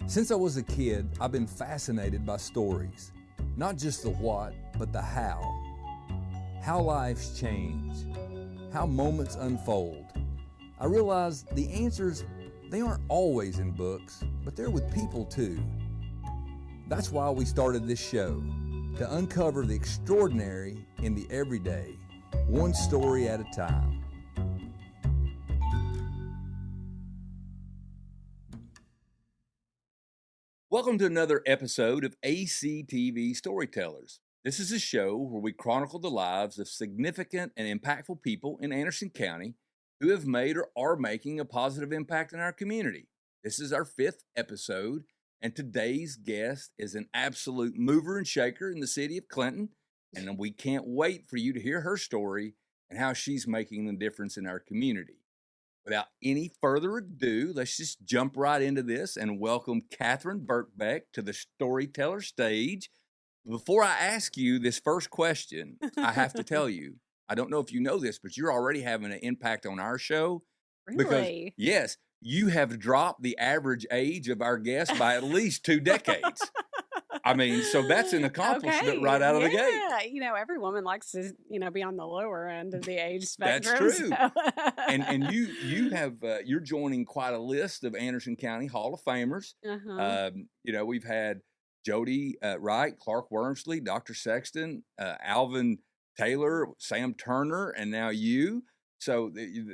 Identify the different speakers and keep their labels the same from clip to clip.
Speaker 1: Since I was a kid, I've been fascinated by stories. Not just the what, but the how. How lives change. How moments unfold. I realized the answers, they aren't always in books, but they're with people too. That's why we started this show, to uncover the extraordinary in the everyday, one story at a time. Welcome to another episode of ACTV Storytellers. This is a show where we chronicle the lives of significant and impactful people in Anderson County who have made or are making a positive impact in our community. This is our 5th episode, and today's guest is an absolute mover and shaker in the city of Clinton, and we can't wait for you to hear her story and how she's making the difference in our community. Without any further ado, let's just jump right into this and welcome Katherine Birkbeck to the Storyteller stage. Before I ask you this first question, I have to tell you, I don't know if you know this, but you're already having an impact on our show.
Speaker 2: Really?
Speaker 1: Because, yes, you have dropped the average age of our guests by at least 2 decades. I mean, so that's an accomplishment right out of the gate.
Speaker 2: Yeah, every woman likes to, be on the lower end of the age spectrum.
Speaker 1: That's true.
Speaker 2: So.
Speaker 1: and you have you're joining quite a list of Anderson County Hall of Famers.
Speaker 2: Uh-huh.
Speaker 1: We've had Jody Wright, Clark Wormsley, Dr. Sexton, Alvin Taylor, Sam Turner, and now you. So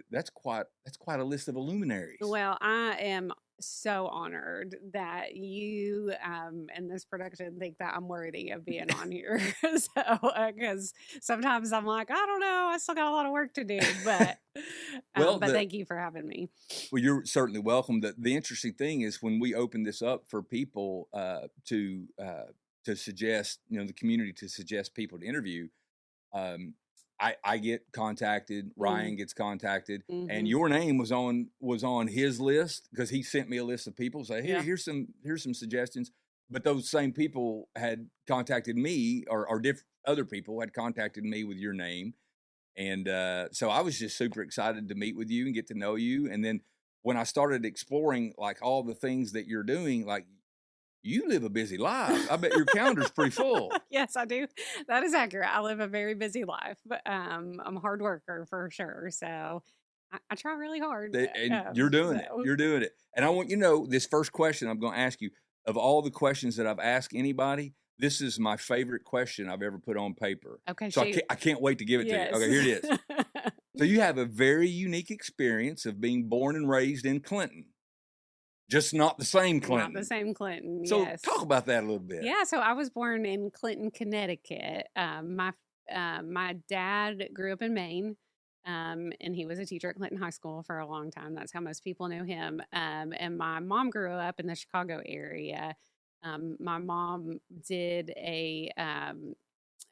Speaker 1: that's quite a list of luminaries.
Speaker 2: Well, I am so honored that you and this production think that I'm worthy of being on here. Because sometimes I'm like, I don't know, I still got a lot of work to do, but thank you for having me.
Speaker 1: Well, you're certainly welcome. The interesting thing is when we open this up for people to suggest, the community to suggest people to interview, I get contacted, Ryan gets contacted, and your name was on his list because he sent me a list of people. Say, here's some suggestions. But those same people had contacted me, or other people had contacted me with your name, and so I was just super excited to meet with you and get to know you. And then when I started exploring like all the things that you're doing, like, you live a busy life. I bet your calendar's pretty full.
Speaker 2: Yes, I do. That is accurate. I live a very busy life, but I'm a hard worker for sure. So I try really hard.
Speaker 1: And you're doing it. You're doing it. And I want you to know this first question I'm going to ask you, of all the questions that I've asked anybody, this is my favorite question I've ever put on paper.
Speaker 2: Okay.
Speaker 1: So I can't wait to give it to you. Okay, here it is. So you have a very unique experience of being born and raised in Clinton. Just not the same Clinton.
Speaker 2: Not the same Clinton,
Speaker 1: so
Speaker 2: yes.
Speaker 1: Talk about that a little bit.
Speaker 2: Yeah, so I was born in Clinton, Connecticut. My dad grew up in Maine, and he was a teacher at Clinton High School for a long time. That's how most people knew him. And my mom grew up in the Chicago area. My mom did an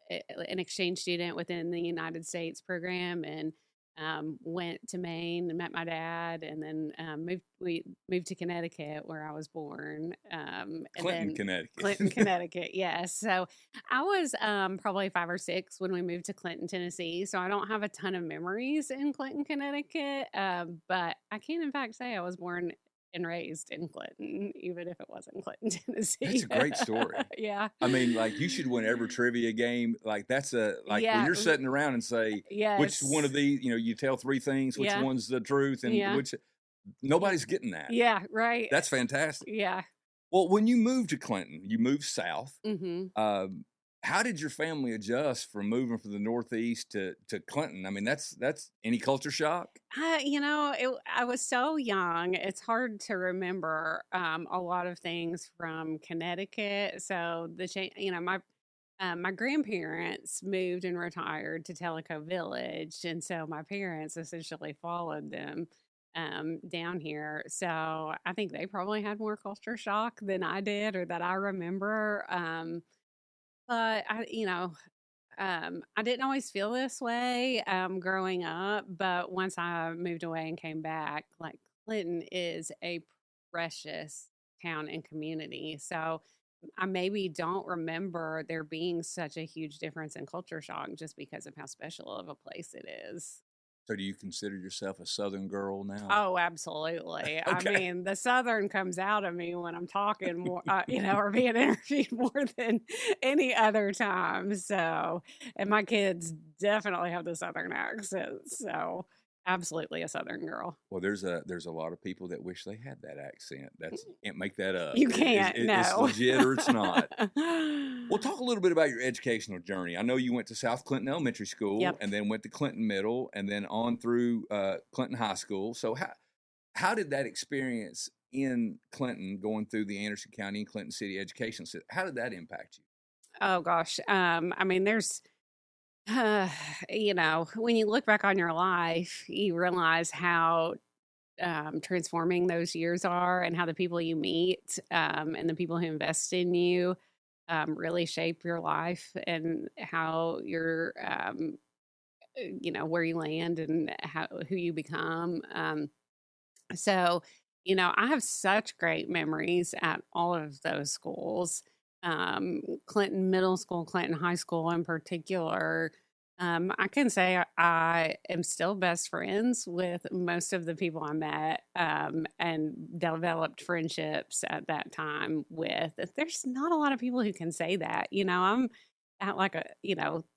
Speaker 2: exchange student within the United States program, and went to Maine and met my dad, and then moved to Connecticut where I was born. Clinton, Connecticut, yes. So I was probably 5 or 6 when we moved to Clinton, Tennessee. So I don't have a ton of memories in Clinton, Connecticut, but I can in fact say I was born and raised in Clinton, even if it wasn't Clinton, Tennessee.
Speaker 1: That's a great story.
Speaker 2: Yeah.
Speaker 1: I mean, like, you should win every trivia game. Like, that's when you're sitting around and say, which one of these, you tell 3 things, which one's the truth, and which, nobody's getting that.
Speaker 2: Yeah, right.
Speaker 1: That's fantastic.
Speaker 2: Yeah.
Speaker 1: Well, when you moved to Clinton, you moved south.
Speaker 2: Mm-hmm.
Speaker 1: How did your family adjust from moving from the Northeast to Clinton? I mean, that's any culture shock?
Speaker 2: I was so young. It's hard to remember a lot of things from Connecticut. So my grandparents moved and retired to Tellico Village, and so my parents essentially followed them down here. So I think they probably had more culture shock than I did, or that I remember. But I didn't always feel this way growing up, but once I moved away and came back, like, Clinton is a precious town and community. So I maybe don't remember there being such a huge difference in culture shock just because of how special of a place it is.
Speaker 1: So do you consider yourself a Southern girl now?
Speaker 2: Oh, absolutely. I
Speaker 1: Okay.
Speaker 2: mean, the Southern comes out of me when I'm talking more, or being interviewed more than any other time. So, and my kids definitely have the Southern accent. So, absolutely a Southern girl.
Speaker 1: Well, there's a lot of people that wish they had that accent. That's you can't make that up.
Speaker 2: You can't,
Speaker 1: It's
Speaker 2: no.
Speaker 1: legit or it's not. Well, talk a little bit about your educational journey. I know you went to South Clinton Elementary School
Speaker 2: Yep.
Speaker 1: and then went to Clinton Middle and then on through Clinton High School. So how did that experience in Clinton, going through the Anderson County and Clinton City education system, how did that impact you?
Speaker 2: Oh gosh. I mean, there's when you look back on your life, you realize how transforming those years are and how the people you meet and the people who invest in you really shape your life and how you're, where you land and who you become. So, I have such great memories at all of those schools. Clinton Middle School, Clinton High School in particular. I can say I am still best friends with most of the people I met and developed friendships at that time with. There's not a lot of people who can say that. I'm at like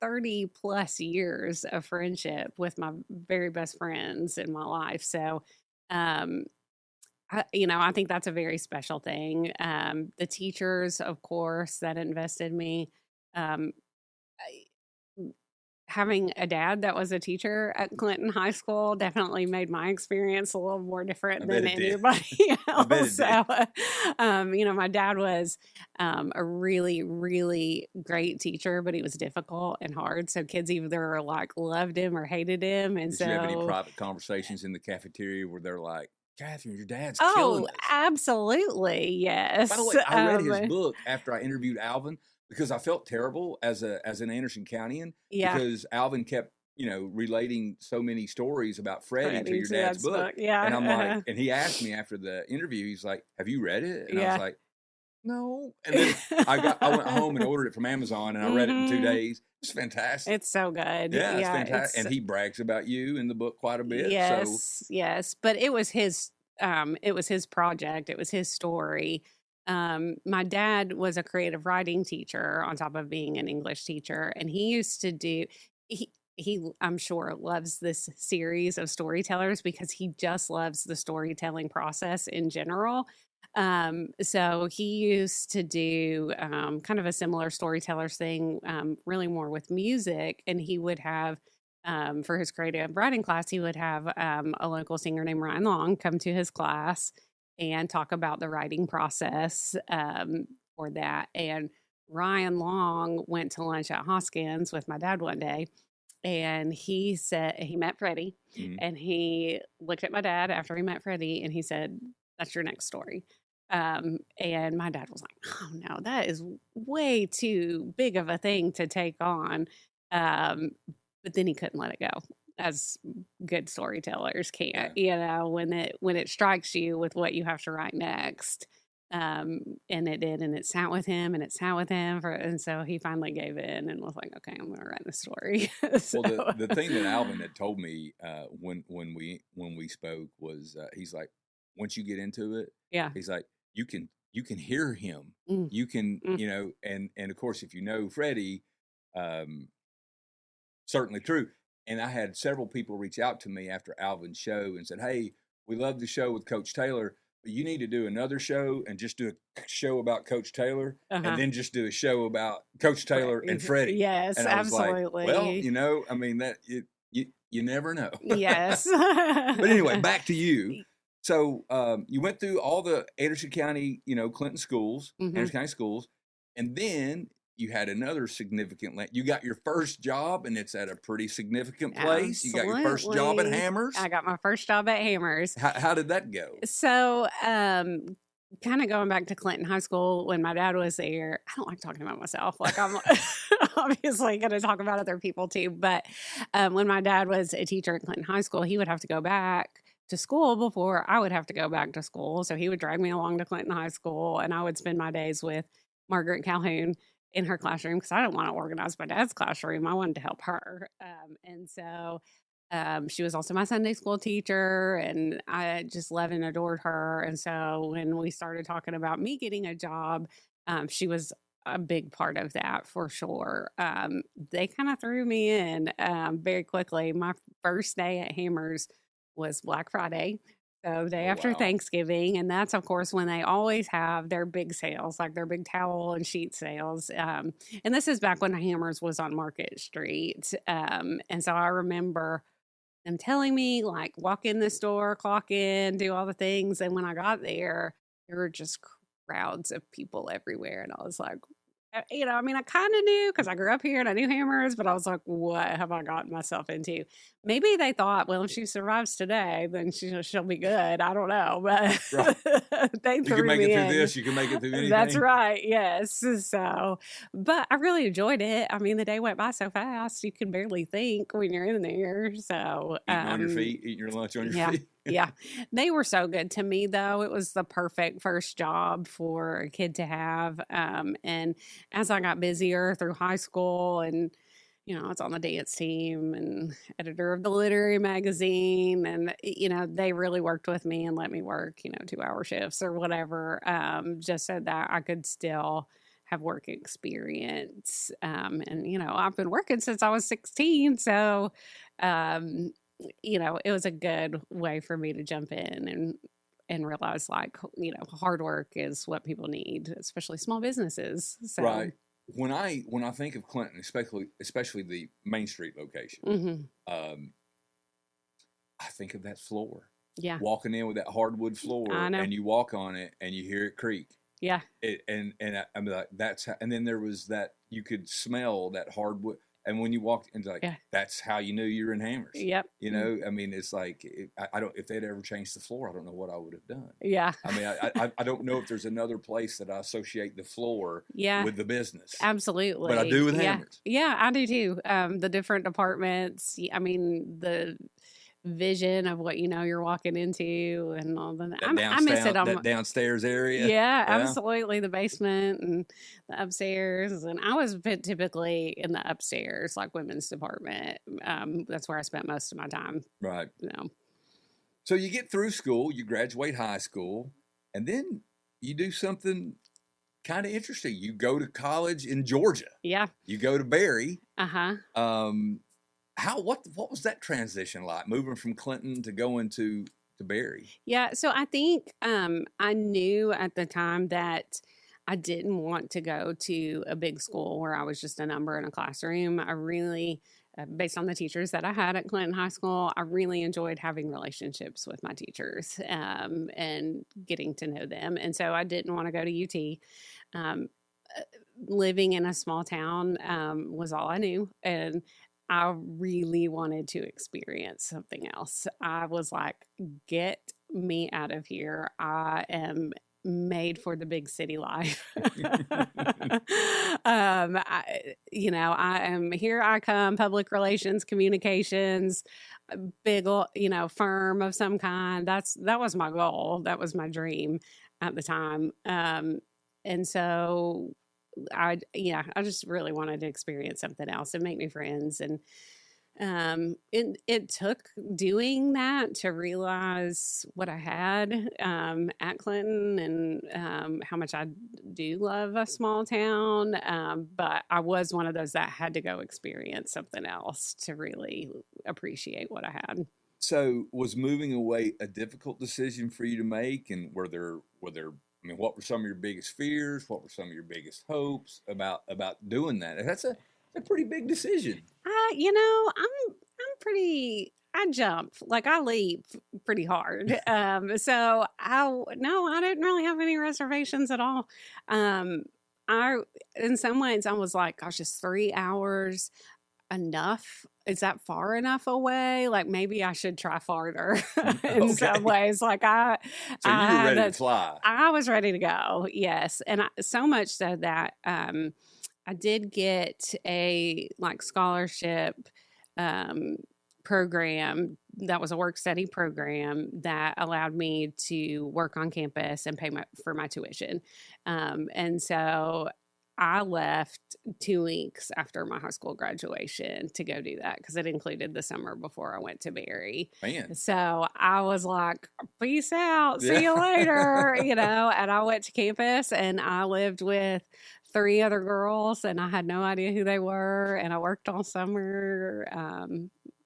Speaker 2: 30 plus years of friendship with my very best friends in my life. So, um, I think that's a very special thing. The teachers, of course, that invested in me. Um, Having a dad that was a teacher at Clinton High School definitely made my experience a little more different than anybody
Speaker 1: I bet
Speaker 2: else.
Speaker 1: it did.
Speaker 2: So, my dad was a really, really great teacher, but he was difficult and hard. So kids either like loved him or hated him. And
Speaker 1: Did
Speaker 2: so,
Speaker 1: you have any private conversations in the cafeteria where they're like, Katherine, your dad's
Speaker 2: oh,
Speaker 1: killing us?
Speaker 2: absolutely, yes.
Speaker 1: By the way, I read his book after I interviewed Alvin because I felt terrible as an Anderson Countyan
Speaker 2: Yeah.
Speaker 1: because Alvin kept, relating so many stories about Freddie to your dad's book.
Speaker 2: Yeah.
Speaker 1: And I'm like, and he asked me after the interview, he's like, have you read it? And I
Speaker 2: Yeah.
Speaker 1: was like, no. And then I went home and ordered it from Amazon and I read it in 2 days. It's fantastic.
Speaker 2: It's so good.
Speaker 1: Yeah, it's fantastic. And he brags about you in the book quite a bit.
Speaker 2: Yes, yes. But it was his project. It was his story. My dad was a creative writing teacher on top of being an English teacher, and he used to do he I'm sure loves this series of storytellers because he just loves the storytelling process in general. So he used to do kind of a similar storytellers thing, really more with music, and he would have for his creative writing class, he would have a local singer named Ryan Long come to his class and talk about the writing process for that. And Ryan Long went to lunch at Hoskins with my dad one day, and he said he met Freddie, and he looked at my dad after he met Freddie, and he said, "That's your next story." And my dad was like, "Oh no, that is way too big of a thing to take on." But then he couldn't let it go, as good storytellers can't. When it strikes you with what you have to write next. And it did, and it sat with him, and and so he finally gave in and was like, "Okay, I'm going to write the story." So.
Speaker 1: Well, the thing that Alvin had told me when we spoke was he's like, once you get into it,
Speaker 2: Yeah,
Speaker 1: he's like, you can hear him, you can and of course if you know Freddie, certainly true. And I had several people reach out to me after Alvin's show and said, "Hey, we love the show with Coach Taylor, but you need to do another show and just do a show about Coach Taylor and then just do a show about Coach Taylor and Freddie."
Speaker 2: Yes,
Speaker 1: and I was
Speaker 2: absolutely.
Speaker 1: like, well, I mean that you never know.
Speaker 2: Yes.
Speaker 1: But anyway, back to you. So you went through all the Anderson County, Clinton schools, Anderson County schools, and then you had another significant. You got your first job, and it's at a pretty significant place.
Speaker 2: Absolutely.
Speaker 1: You got your first job at Hammers.
Speaker 2: I got my first job at Hammers.
Speaker 1: How did that go?
Speaker 2: So, kind of going back to Clinton High School when my dad was there. I don't like talking about myself. Like I'm obviously going to talk about other people too. But when my dad was a teacher at Clinton High School, he would have to go back to school before I would have to go back to school. So he would drag me along to Clinton High School, and I would spend my days with Margaret Calhoun in her classroom because I didn't want to organize my dad's classroom. I wanted to help her. And so She was also my Sunday school teacher, and I just loved and adored her. And so when we started talking about me getting a job, she was a big part of that for sure. They kind of threw me in very quickly. My first day at Hammers was Black Friday. So day
Speaker 1: Oh,
Speaker 2: after
Speaker 1: wow.
Speaker 2: Thanksgiving, and that's of course when they always have their big sales, like their big towel and sheet sales. And this is back when Hammers was on Market Street. And so I remember them telling me, like, walk in the store, clock in, do all the things. And when I got there were just crowds of people everywhere. And I was like, I mean, I kind of knew because I grew up here and I knew Hammers, but I was like, what have I gotten myself into? Maybe they thought, well, if she survives today, then she'll be good. I don't know, but
Speaker 1: Right.
Speaker 2: they
Speaker 1: You
Speaker 2: threw
Speaker 1: can make
Speaker 2: me
Speaker 1: it through
Speaker 2: in.
Speaker 1: this. You can make it through anything.
Speaker 2: That's right. Yes. So, but I really enjoyed it. I mean, the day went by so fast, you can barely think when you're in there. So,
Speaker 1: Eating on your feet, eating your lunch on your feet.
Speaker 2: Yeah. They were so good to me, though. It was the perfect first job for a kid to have. And as I got busier through high school and, I was on the dance team and editor of the literary magazine. And, they really worked with me and let me work, 2-hour shifts or whatever, just so that I could still have work experience. And, I've been working since I was 16. So, it was a good way for me to jump in and realize, like, hard work is what people need, especially small businesses. So.
Speaker 1: Right. When I think of Clinton, especially the Main Street location,
Speaker 2: Mm-hmm.
Speaker 1: I think of that floor.
Speaker 2: Yeah.
Speaker 1: Walking in with that hardwood floor,
Speaker 2: I know.
Speaker 1: and you walk on it, and you hear it creak.
Speaker 2: Yeah.
Speaker 1: I'm like, that's how. And then there was that you could smell that hardwood. And when you walked in, like, that's how you knew you were in Hammers.
Speaker 2: Yep.
Speaker 1: I mean, it's like, I don't, if they'd ever changed the floor, I don't know what I would have done.
Speaker 2: Yeah.
Speaker 1: I mean, I don't know if there's another place that I associate the floor with the business.
Speaker 2: Absolutely.
Speaker 1: But I do with Hammers.
Speaker 2: Yeah, I do too. The different departments, I mean, the vision of what you're walking into and all that. I miss it on
Speaker 1: that downstairs area.
Speaker 2: Yeah, absolutely. The basement and the upstairs, and I was typically in the upstairs, like women's department. That's where I spent most of my time.
Speaker 1: Right. So you get through school, you graduate high school, and then you do something kind of interesting. You go to college in Georgia.
Speaker 2: Yeah.
Speaker 1: You go to Barry.
Speaker 2: What
Speaker 1: was that transition like, moving from Clinton to going to Barry?
Speaker 2: Yeah, so I think I knew at the time that I didn't want to go to a big school where I was just a number in a classroom. I really, based on the teachers that I had at Clinton High School, I really enjoyed having relationships with my teachers and getting to know them. And so I didn't want to go to UT. Living in a small town was all I knew. And I really wanted to experience something else. I was like, get me out of here. I am made for the big city life. I am, here I come, public relations, communications, big, firm of some kind. That was my goal. That was my dream at the time. And so I just really wanted to experience something else and make new friends. And it took doing that to realize what I had at Clinton and how much I do love a small town. But I was one of those that had to go experience something else to really appreciate what I had.
Speaker 1: So was moving away a difficult decision for you to make? And were there what were some of your biggest fears? What were some of your biggest hopes about doing that? That's a pretty big decision.
Speaker 2: I jump, like I leap pretty hard. So I didn't really have any reservations at all. In some ways I was like, gosh, is 3 hours enough? Is that far enough away? Like maybe I should try farther in some ways. Like
Speaker 1: so you were ready to fly.
Speaker 2: I was ready to go. Yes. And so much so that, I did get a scholarship, program that was a work study program that allowed me to work on campus and pay for my tuition. And so I left 2 weeks after my high school graduation to go do that because it included the summer before I went to Barry.
Speaker 1: Man.
Speaker 2: So I was like, peace out. See you
Speaker 1: Yeah.
Speaker 2: later. And I went to campus and I lived with 3 other girls and I had no idea who they were. And I worked all summer.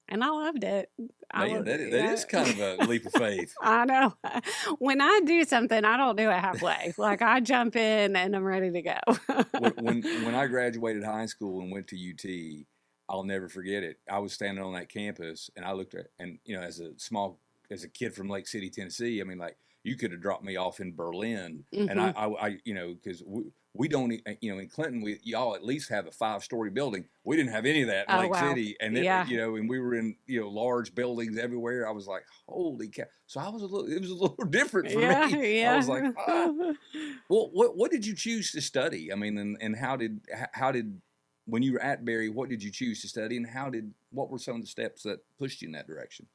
Speaker 2: And I loved it.
Speaker 1: Man, that is kind of a leap of faith.
Speaker 2: I know. When I do something, I don't do it halfway. Like I jump in and I'm ready to go.
Speaker 1: when I graduated high school and went to UT, I'll never forget it. I was standing on that campus and I looked at, and as a kid from Lake City, Tennessee, I mean, like you could have dropped me off in Berlin, and I because we don't, in Clinton, y'all at least have a 5-story building. We didn't have any of that in Lake City, and and we were in large buildings everywhere. I was like, holy cow! So it was a little different for me. Yeah. I was like, well, what did you choose to study? I mean, and how did when you were at Barry, what did you choose to study, and what were some of the steps that pushed you in that direction?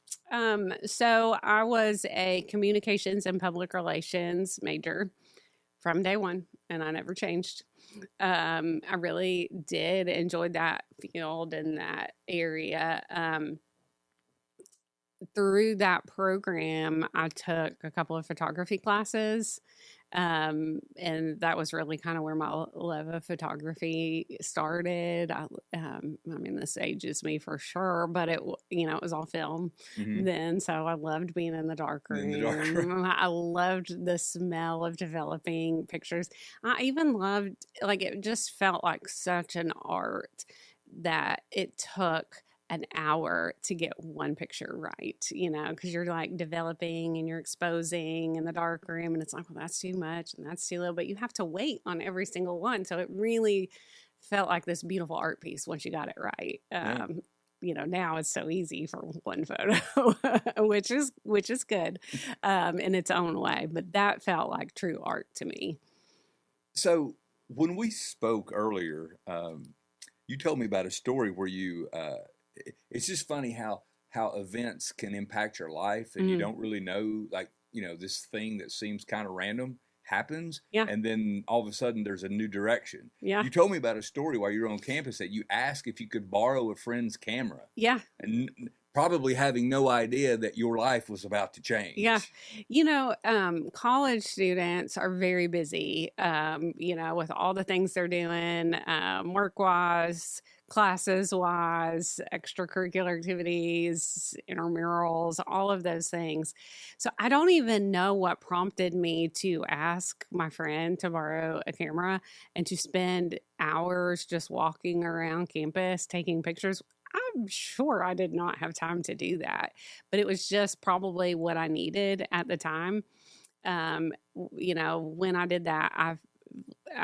Speaker 2: So I was a communications and public relations major from day one, and I never changed. I really did enjoy that field and that area. Through that program, I took a couple of photography classes. And that was really kind of where my love of photography started. I mean, this ages me for sure, but it was all film then. So I loved being in the dark room. I loved the smell of developing pictures. I even loved, it just felt like such an art that it took an hour to get one picture right, because you're like developing and you're exposing in the dark room and it's like, well, that's too much and that's too little, but you have to wait on every single one. So it really felt like this beautiful art piece once you got it right. Now it's so easy for one photo, which is good in its own way, but that felt like true art to me.
Speaker 1: So when we spoke earlier, you told me about a story where you, it's just funny how events can impact your life and you don't really know, this thing that seems kind of random happens. Yeah. And then all of a sudden there's a new direction. Yeah. You told me about a story while you were on campus that you asked if you could borrow a friend's camera. Yeah. And probably having no idea that your life was about to change.
Speaker 2: Yeah. College students are very busy, with all the things they're doing, work-wise, classes-wise, extracurricular activities, intramurals, all of those things. So I don't even know what prompted me to ask my friend to borrow a camera and to spend hours just walking around campus taking pictures. I'm sure I did not have time to do that, but it was just probably what I needed at the time. When I did that,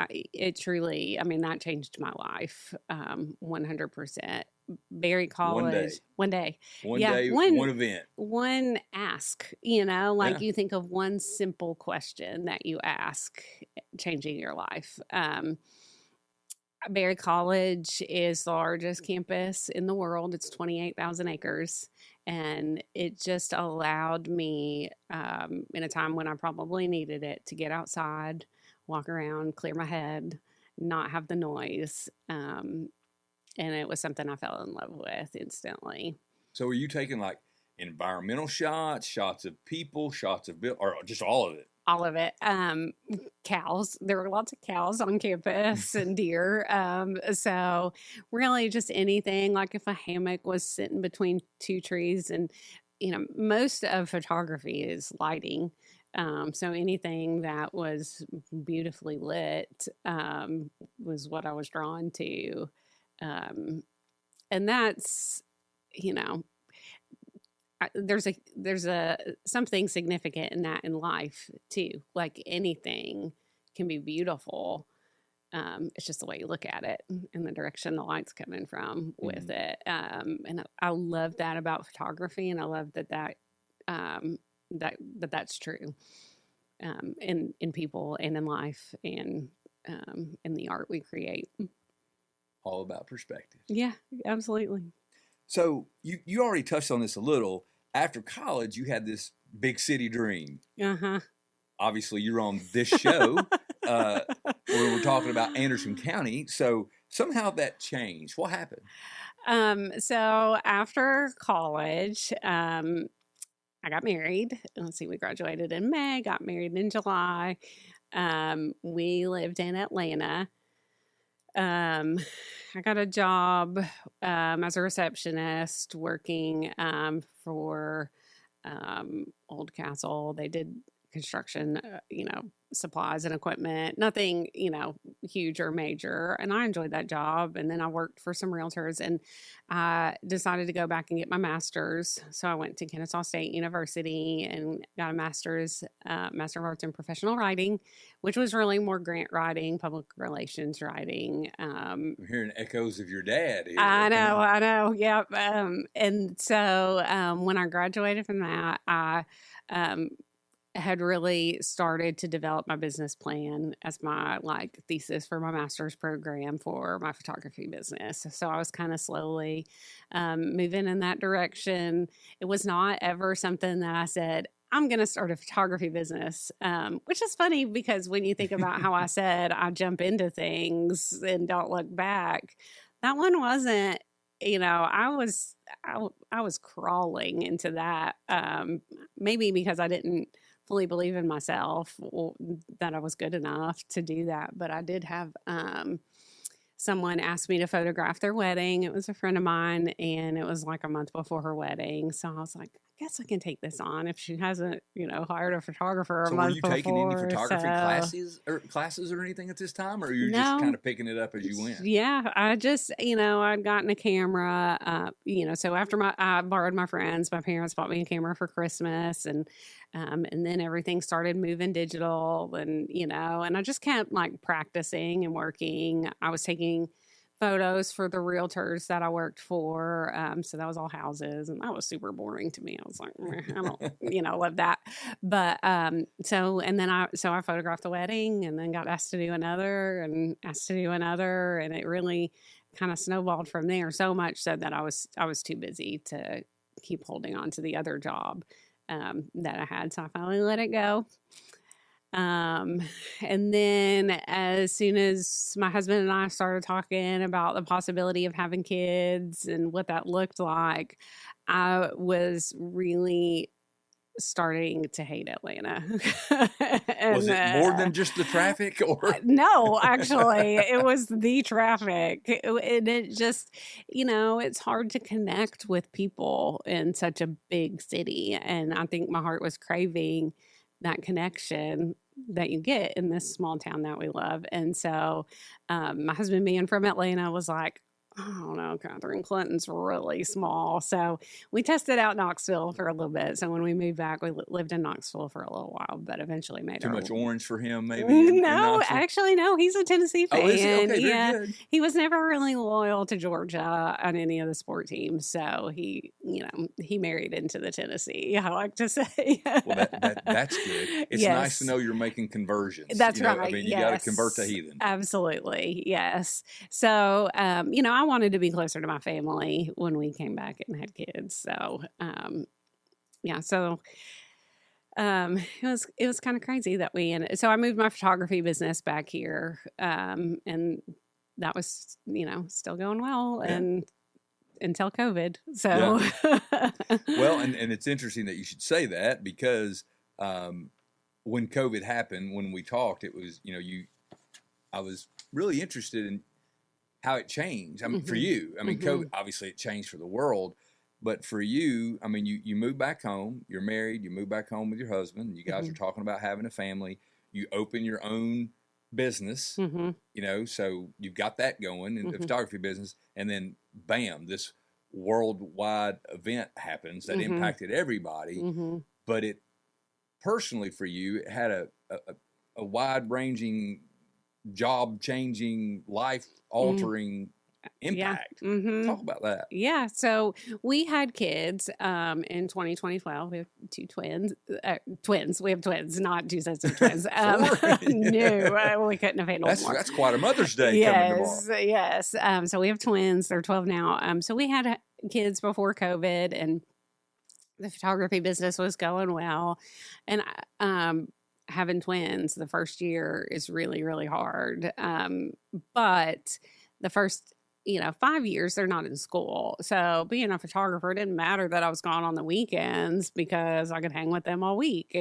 Speaker 2: it truly, that changed my life 100%. Barry College, one day, one
Speaker 1: event,
Speaker 2: one ask, you think of one simple question that you ask, changing your life. Barry College is the largest campus in the world. It's 28,000 acres. And it just allowed me, in a time when I probably needed it, to get outside, walk around, clear my head, not have the noise. And it was something I fell in love with instantly.
Speaker 1: So were you taking environmental shots of people, shots of or just all of it?
Speaker 2: All of it. Cows. There were lots of cows on campus and deer. So really just anything, like if a hammock was sitting between 2 trees, and, most of photography is lighting. So anything that was beautifully lit was what I was drawn to. And that's, there's a something significant in that in life too. Like anything can be beautiful. It's just the way you look at it and the direction the light's coming from with it. And I love that about photography, and I love that's true in people and in life and in the art we create.
Speaker 1: All about perspective.
Speaker 2: Yeah, absolutely.
Speaker 1: So you already touched on this a little. After college, you had this big city dream. Uh-huh. Obviously, you're on this show. when we're talking about Anderson County. So somehow that changed. What happened?
Speaker 2: So after college, I got married. Let's see, we graduated in May, got married in July. We lived in Atlanta. I got a job as a receptionist working for Old Castle. They did construction, supplies and equipment, nothing, huge or major. And I enjoyed that job. And then I worked for some realtors and I decided to go back and get my master's. So I went to Kennesaw State University and got a master's, Master of Arts in Professional Writing, which was really more grant writing, public relations writing.
Speaker 1: I'm hearing echoes of your dad here.
Speaker 2: I know. Yep. And so when I graduated from that, I had really started to develop my business plan as my thesis for my master's program for my photography business. So I was kind of slowly moving in that direction. It was not ever something that I said, I'm going to start a photography business, which is funny because when you think about how I said I jump into things and don't look back, that one wasn't, I was crawling into that, maybe because I didn't fully believe in myself or that I was good enough to do that. But I did have someone ask me to photograph their wedding. It was a friend of mine, and it was like a month before her wedding. So I was like, I guess I can take this on if she hasn't, hired a photographer a month before.
Speaker 1: Were you taking any photography classes or anything at this time, or you're just kind of picking it up as you went?
Speaker 2: Yeah, I just, I'd gotten a camera, so after I borrowed my friends, my parents bought me a camera for Christmas, and then everything started moving digital, and I just kept practicing and working. I was taking photos for the realtors that I worked for. So that was all houses, and that was super boring to me. I was like, I don't, love that. But, so I photographed the wedding and then got asked to do another and asked to do another. And it really kind of snowballed from there, so much so that I was too busy to keep holding on to the other job, that I had. So I finally let it go. And then as soon as my husband and I started talking about the possibility of having kids and what that looked like, I was really starting to hate Atlanta.
Speaker 1: Was it more than just the traffic, or?
Speaker 2: No, actually, it was the traffic. It just, it's hard to connect with people in such a big city. And I think my heart was craving that connection that you get in this small town that we love. And so my husband, being from Atlanta, was like, I don't know, Katherine, Clinton's really small. So we tested out Knoxville for a little bit. So when we moved back, we lived in Knoxville for a little while, but eventually made
Speaker 1: Too much orange for him, maybe?
Speaker 2: No, actually, no. He's a Tennessee fan.
Speaker 1: Oh, is he? Okay, very good.
Speaker 2: He was never really loyal to Georgia on any of the sport teams. So he married into the Tennessee, I like to say.
Speaker 1: Well, that's good. It's nice to know you're making conversions.
Speaker 2: That's right.
Speaker 1: I mean, you got to convert to heathen.
Speaker 2: Absolutely. Yes. So, I wanted to be closer to my family when we came back and had kids. So, it was kind of crazy that so I moved my photography business back here. And that was, still going well and until COVID. So,
Speaker 1: well, and it's interesting that you should say that because, when COVID happened, when we talked, it was, I was really interested in how it changed. I mean, for you, COVID, obviously it changed for the world, but for you, you moved back home, you're married, you moved back home with your husband, you guys are talking about having a family, you open your own business, so you've got that going in the photography business, and then bam, this worldwide event happens that impacted everybody, but it personally for you, it had a wide-ranging, job-changing, life-altering impact. Talk about that.
Speaker 2: Yeah. So we had kids in 2012. We have two twins. We have twins, not two sets of twins. No, we couldn't have handled more.
Speaker 1: That's quite a Mother's Day coming tomorrow.
Speaker 2: Yes. So we have twins. They're 12 now. So we had kids before COVID, and the photography business was going well. And having twins the first year is really, really hard. But the first, 5 years, they're not in school. So being a photographer, it didn't matter that I was gone on the weekends because I could hang with them all week.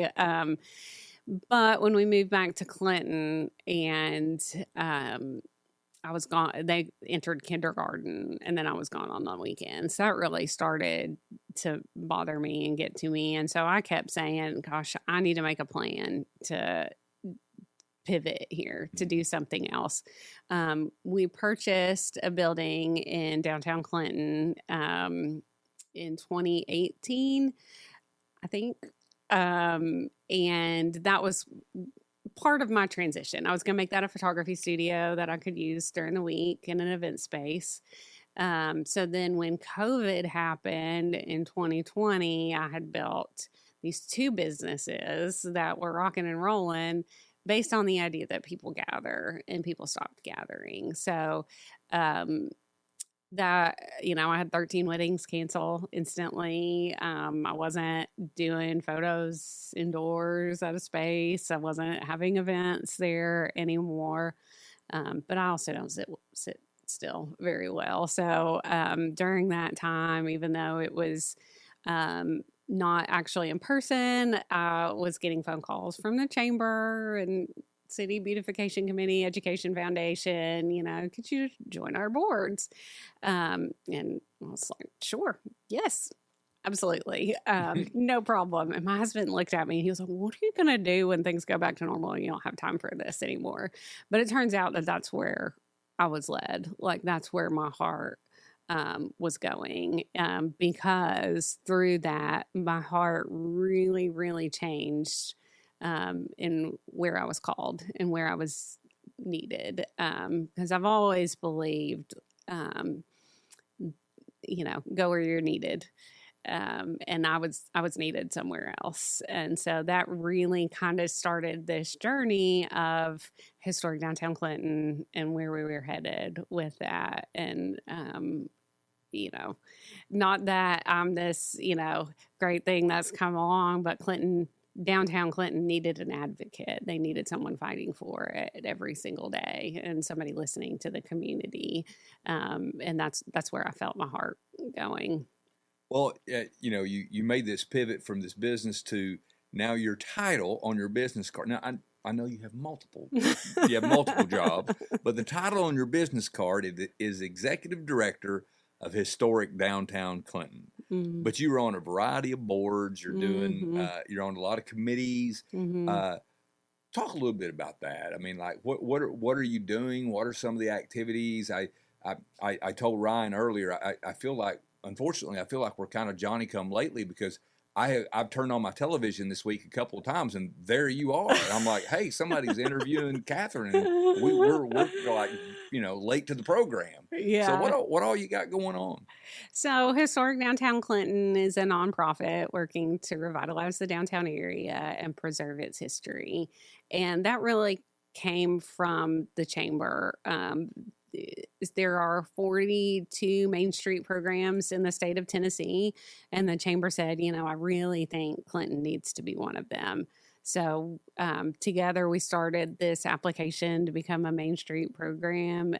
Speaker 2: But when we moved back to Clinton and I was gone, they entered kindergarten and then I was gone on the weekends. That really started to bother me and get to me. And so I kept saying, gosh, I need to make a plan to pivot here, to do something else. We purchased a building in downtown Clinton in 2018, I think. And that was part of my transition. I was going to make that a photography studio that I could use during the week in an event space. So then when COVID happened in 2020, I had built these 2 businesses that were rocking and rolling based on the idea that people gather, and people stopped gathering. So, that, I had 13 weddings cancel instantly. I wasn't doing photos indoors at a space. I wasn't having events there anymore. But I also don't sit still very well. So, during that time, even though it was, not actually in person, I was getting phone calls from the chamber and City Beautification Committee, Education Foundation, could you join our boards? And I was like, sure, yes, absolutely. No problem. And my husband looked at me and he was like, what are you going to do when things go back to normal and you don't have time for this anymore? But it turns out that that's where I was led. Like, that's where my heart was going, because through that, my heart really, really changed in where I was called and where I was needed. Because I've always believed, go where you're needed. And I was needed somewhere else. And so that really kind of started this journey of historic downtown Clinton and where we were headed with that. And, not that I'm this, great thing that's come along, but downtown Clinton needed an advocate. They needed someone fighting for it every single day and somebody listening to the community. And that's where I felt my heart going.
Speaker 1: Well, you made this pivot from this business to now your title on your business card. Now, I know you have multiple jobs, but the title on your business card is Executive Director of Historic Downtown Clinton. Mm-hmm. But you were on a variety of boards. You're doing, you're on a lot of committees. Mm-hmm. Talk a little bit about that. I mean, like, what are you doing? What are some of the activities? I told Ryan earlier, I feel like, unfortunately, we're kind of Johnny come lately because I've turned on my television this week a couple of times and there you are. And I'm like, hey, somebody's interviewing Katherine and we're like, late to the program.
Speaker 2: Yeah.
Speaker 1: So what all you got going on?
Speaker 2: So Historic Downtown Clinton is a nonprofit working to revitalize the downtown area and preserve its history. And that really came from the chamber. There are 42 Main Street programs in the state of Tennessee, and the chamber said, I really think Clinton needs to be one of them. So together we started this application to become a Main Street program.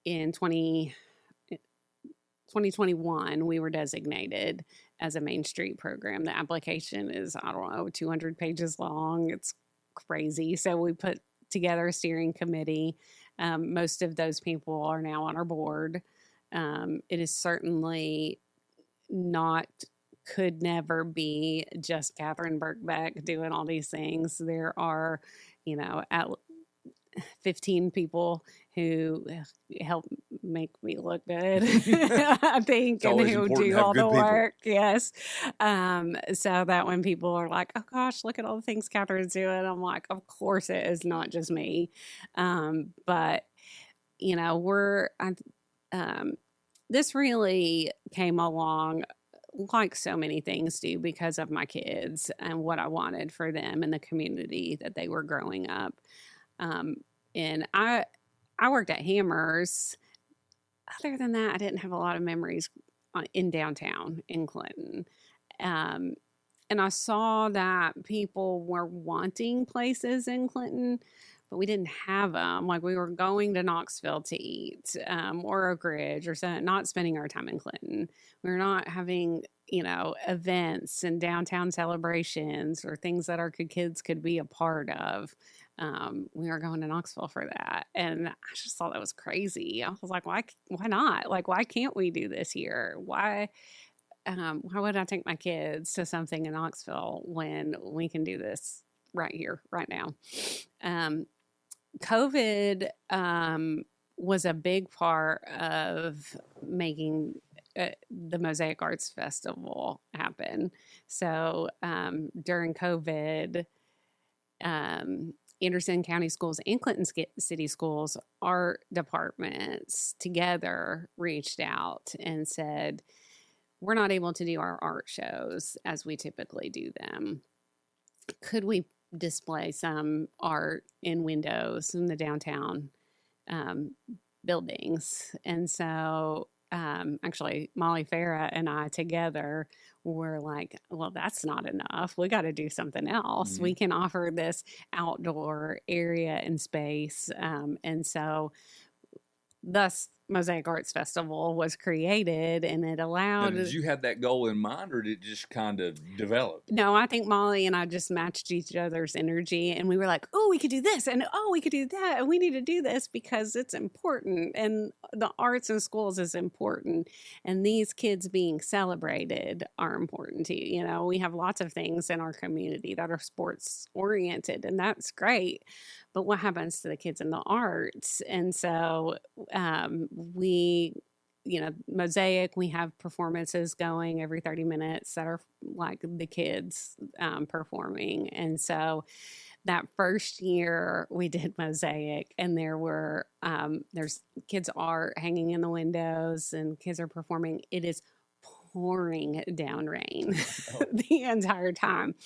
Speaker 2: In 2021, we were designated as a Main Street program. The application is, 200 pages long. It's crazy. So we put together a steering committee. Most of those people are now on our board. It is certainly could never be just Katherine Birkbeck doing all these things. There are, at 15 people who help make me look good, I think, and who do all the work. Yes. So that when people are like, oh gosh, look at all the things Katherine's doing, I'm like, of course it is not just me. But this really came along like so many things do because of my kids and what I wanted for them and the community that they were growing up. And I worked at Hammers. Other than that, I didn't have a lot of memories in downtown in Clinton. And I saw that people were wanting places in Clinton, but we didn't have them. Like, we were going to Knoxville to eat, or Oak Ridge or something, not spending our time in Clinton. We were not having, events and downtown celebrations or things that our kids could be a part of. We were going to Knoxville for that. And I just thought that was crazy. I was like, why not? Like, why can't we do this here? Why would I take my kids to something in Knoxville when we can do this right here, right now? COVID was a big part of making the Mosaic Arts Festival happen. So during COVID, Anderson County Schools and Clinton City Schools art departments together reached out and said, we're not able to do our art shows as we typically do them. Could we display some art in windows in the downtown buildings? And so actually Molly Farah and I together were like, well, that's not enough. We got to do something else. Mm-hmm. We can offer this outdoor area and space. And so thus Mosaic Arts Festival was created, and it allowed...
Speaker 1: Now, did you have that goal in mind, or did it just kind of develop?
Speaker 2: No, I think Molly and I just matched each other's energy, and we were like, oh, we could do this, and oh, we could do that, and we need to do this because it's important, and the arts in schools is important, and these kids being celebrated are important too. We have lots of things in our community that are sports oriented, and that's great, but what happens to the kids in the arts? And so we, Mosaic, we have performances going every 30 minutes that are like the kids performing. And so that first year we did Mosaic, and there's kids' art hanging in the windows and kids are performing. It is pouring down rain the entire time,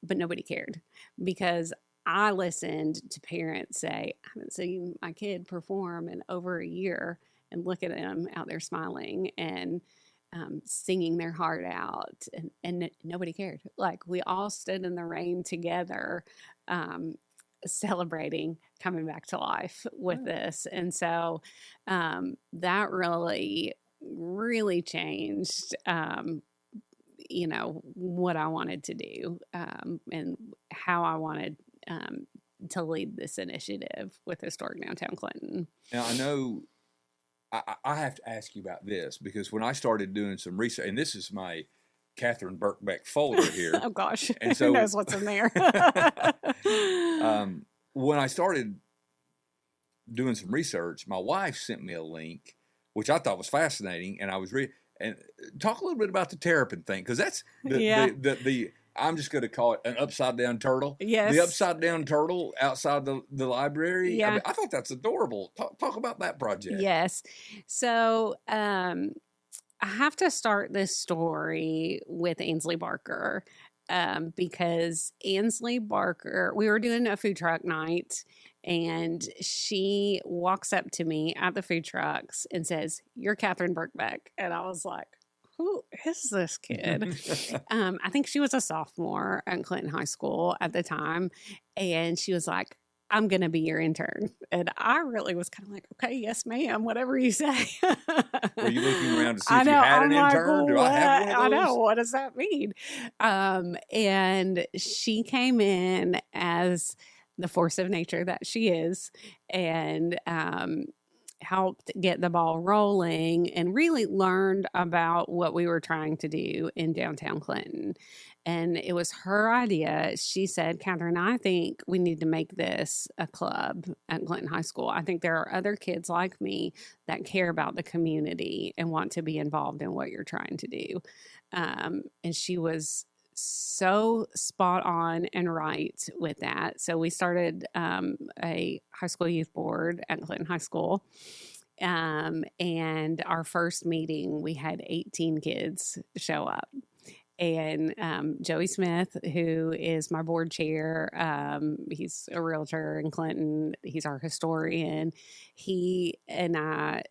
Speaker 2: but nobody cared because I listened to parents say, I haven't seen my kid perform in over a year, and look at them out there smiling and singing their heart out. And nobody cared. Like, we all stood in the rain together, celebrating coming back to life with this. And so that really, really changed, what I wanted to do and how I wanted to lead this initiative with Historic Downtown Clinton.
Speaker 1: Now, I know I have to ask you about this because when I started doing some research, and this is my Katherine Birkbeck folder here.
Speaker 2: Oh, gosh.
Speaker 1: And so,
Speaker 2: who knows what's in there?
Speaker 1: When I started doing some research, my wife sent me a link, which I thought was fascinating, and I was and talk a little bit about the terrapin thing, because that's the I'm just going to call it an upside-down turtle.
Speaker 2: Yes.
Speaker 1: The upside-down turtle outside the library.
Speaker 2: Yeah.
Speaker 1: I thought that's adorable. Talk about that project.
Speaker 2: Yes. So I have to start this story with Ainsley Barker because Ainsley Barker, we were doing a food truck night, and she walks up to me at the food trucks and says, "You're Katherine Birkbeck." And I was like, who is this kid? I think she was a sophomore at Clinton High School at the time. And she was like, I'm going to be your intern. And I really was kind of like, okay, yes, ma'am, whatever you say.
Speaker 1: Were you looking around to see if you had an intern?
Speaker 2: Like,
Speaker 1: do I have one of those?
Speaker 2: I know. What does that mean? And she came in as the force of nature that she is, and helped get the ball rolling and really learned about what we were trying to do in downtown Clinton. And it was her idea. She said, Katherine, I think we need to make this a club at Clinton High School. I think there are other kids like me that care about the community and want to be involved in what you're trying to do. And she was so spot on and right with that. So we started a high school youth board at Clinton High School. And our first meeting, we had 18 kids show up. And Joey Smith, who is my board chair, he's a realtor in Clinton. He's our historian. He and I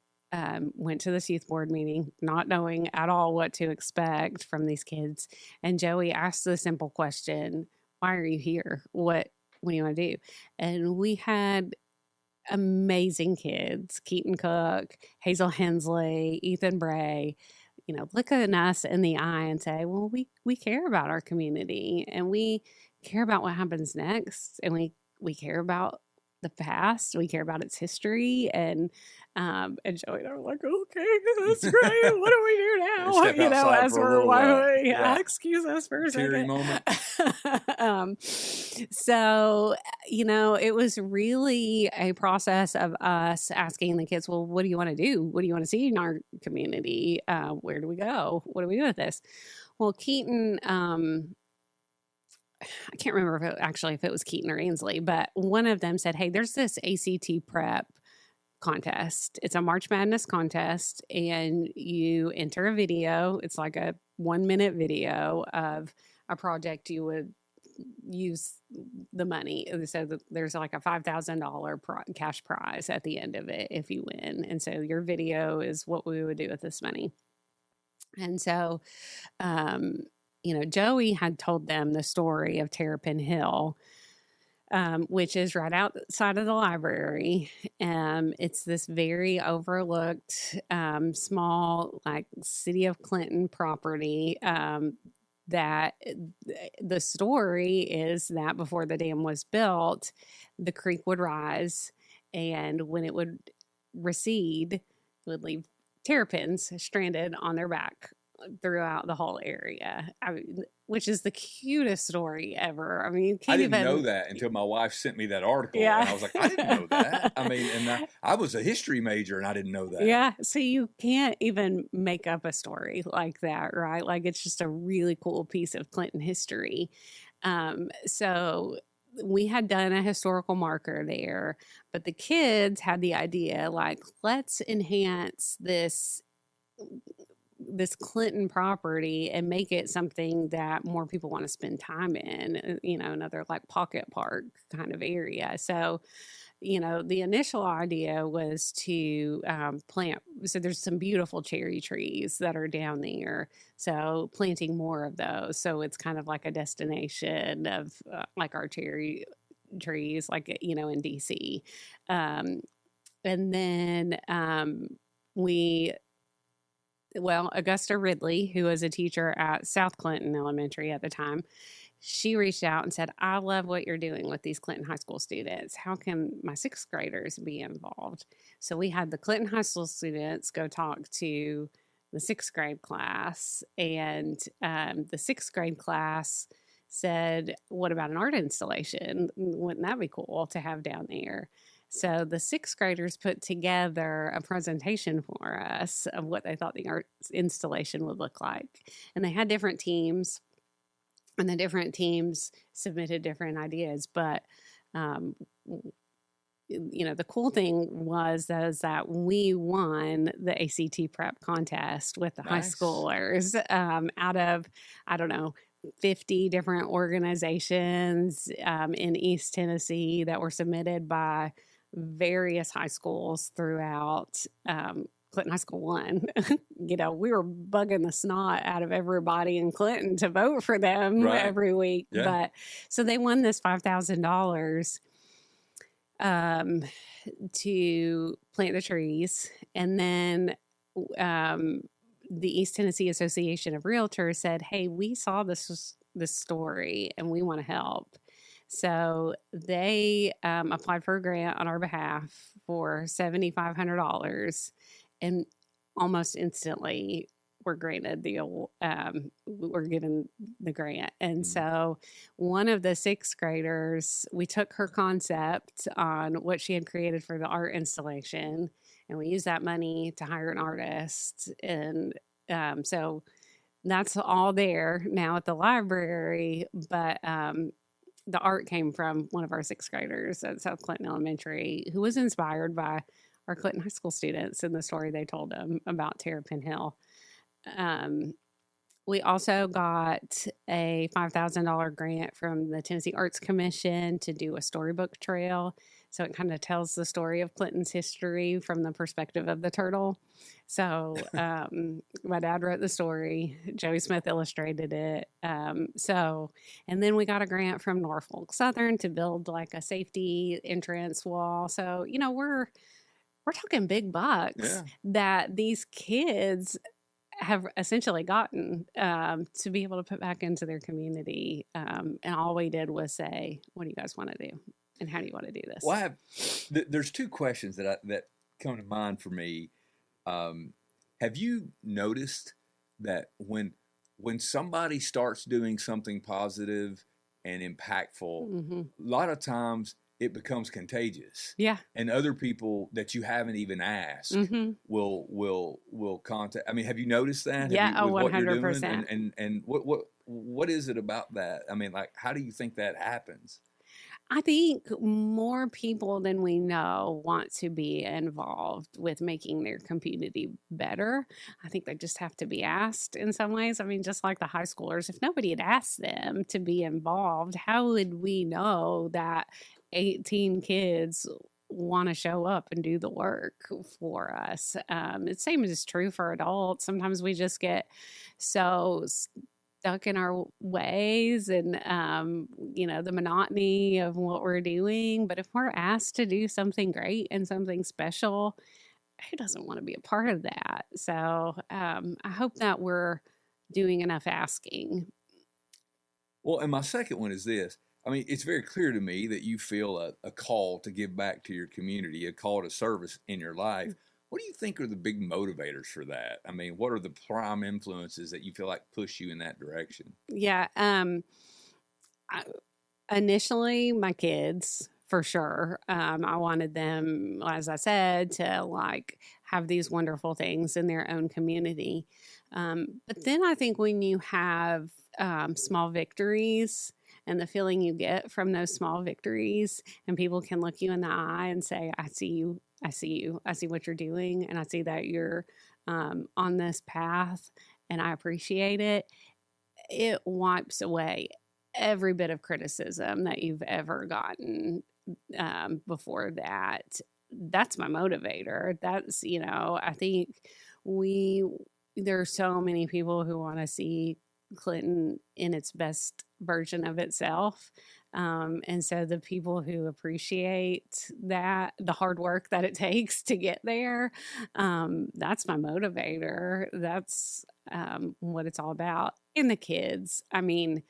Speaker 2: went to this youth board meeting, not knowing at all what to expect from these kids. And Joey asked the simple question, why are you here? What do you want to do? And we had amazing kids, Keaton Cook, Hazel Hensley, Ethan Bray, look at us in the eye and say, well, we care about our community, and we care about what happens next, and we care about the past, we care about its history, and Joey and I were like, okay, that's great. What do we do now?
Speaker 1: Step outside
Speaker 2: As
Speaker 1: for a
Speaker 2: we're
Speaker 1: little,
Speaker 2: excuse us for a
Speaker 1: teary
Speaker 2: second.
Speaker 1: moment.
Speaker 2: So, it was really a process of us asking the kids, well, what do you want to do? What do you want to see in our community? Where do we go? What do we do with this? Well, Keaton, I can't remember if it was Keaton or Ainsley, but one of them said, hey, there's this ACT prep contest. It's a March Madness contest, and you enter a video. It's like a 1-minute video of a project you would use the money. So there's like a $5,000 cash prize at the end of it if you win. And so your video is what we would do with this money. And so, Joey had told them the story of Terrapin Hill, which is right outside of the library. It's this very overlooked, small, like city of Clinton property, that the story is that before the dam was built, the creek would rise, and when it would recede, it would leave terrapins stranded on their back throughout the whole area, which is the cutest story ever. I mean, you can't
Speaker 1: I didn't know that until my wife sent me that article.
Speaker 2: Yeah.
Speaker 1: And I was like, I didn't know that. I mean, and I was a history major and I didn't know that.
Speaker 2: Yeah. So you can't even make up a story like that, right? Like, it's just a really cool piece of Clinton history. So we had done a historical marker there, but the kids had the idea, like, let's enhance this Clinton property and make it something that more people want to spend time in, another like pocket park kind of area. So, the initial idea was to plant. So there's some beautiful cherry trees that are down there. So planting more of those. So it's kind of like a destination of like our cherry trees, like, in DC. And then Augusta Ridley, who was a teacher at South Clinton Elementary at the time, she reached out and said, I love what you're doing with these Clinton High School students. How can my sixth graders be involved? So we had the Clinton High School students go talk to the sixth grade class, and the sixth grade class said, what about an art installation? Wouldn't that be cool to have down there? So the sixth graders put together a presentation for us of what they thought the art installation would look like. And they had different teams, and the different teams submitted different ideas. But, the cool thing was that we won the ACT prep contest with the high schoolers out of, 50 different organizations in East Tennessee that were submitted by various high schools throughout. Clinton High School won. We were bugging the snot out of everybody in Clinton to vote for them every week.
Speaker 1: Yeah.
Speaker 2: But so they won this $5,000 to plant the trees. And then the East Tennessee Association of Realtors said, hey, we saw this story and we want to help. So they applied for a grant on our behalf for $7,500, and almost instantly were granted were given the grant. And so one of the sixth graders, we took her concept on what she had created for the art installation, and we used that money to hire an artist. And so that's all there now at the library. But the art came from one of our sixth graders at South Clinton Elementary, who was inspired by our Clinton High School students and the story they told them about Terrapin Hill. We also got a $5,000 grant from the Tennessee Arts Commission to do a storybook trail. So it kind of tells the story of Clinton's history from the perspective of the turtle. So my dad wrote the story. Joey Smith illustrated it. And then we got a grant from Norfolk Southern to build like a safety entrance wall. So, we're talking big bucks that these kids have essentially gotten to be able to put back into their community. And all we did was say, what do you guys want to do? And how do you want to do this?
Speaker 1: Well, there's two questions that come to mind for me. Have you noticed that when somebody starts doing something positive and impactful, a lot of times it becomes contagious.
Speaker 2: Yeah.
Speaker 1: And other people that you haven't even asked will contact. I mean, have you noticed that?
Speaker 2: Yeah,
Speaker 1: 100%. And what is it about that? I mean, like, how do you think that happens?
Speaker 2: I think more people than we know want to be involved with making their community better. I think they just have to be asked in some ways. I mean, just like the high schoolers, if nobody had asked them to be involved, how would we know that 18 kids want to show up and do the work for us? The same is true for adults. Sometimes we just get so stuck in our ways and, the monotony of what we're doing. But if we're asked to do something great and something special, who doesn't want to be a part of that? So I hope that we're doing enough asking.
Speaker 1: Well, and my second one is this. I mean, it's very clear to me that you feel a call to give back to your community, a call to service in your life. What do you think are the big motivators for that? I mean, what are the prime influences that you feel like push you in that direction?
Speaker 2: Yeah. Initially, my kids, for sure. I wanted them, as I said, to like have these wonderful things in their own community. But then I think when you have small victories and the feeling you get from those small victories, and people can look you in the eye and say, I see you. I see you. I see what you're doing, and I see that you're on this path, and I appreciate it. It wipes away every bit of criticism that you've ever gotten before that. That's my motivator. That's, I think there are so many people who want to see Clinton in its best version of itself. And so the people who appreciate that, the hard work that it takes to get there, that's my motivator. That's what it's all about. And the kids, I mean,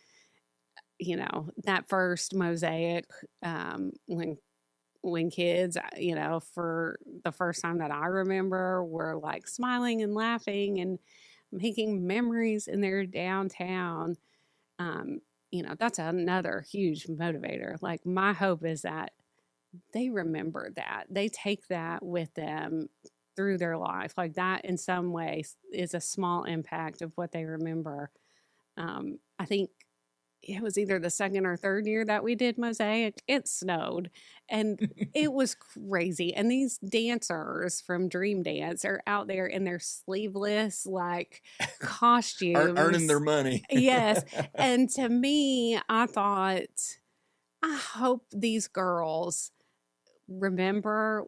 Speaker 2: that first mosaic, when kids, for the first time that I remember, were like smiling and laughing and making memories in their downtown, that's another huge motivator. Like, my hope is that they remember that. They take that with them through their life. Like, that in some ways is a small impact of what they remember. I think it was either the second or third year that we did Mosaic. It snowed and it was crazy. And these dancers from Dream Dance are out there in their sleeveless, like, costumes.
Speaker 1: Earning their money.
Speaker 2: Yes. And to me, I thought, I hope these girls remember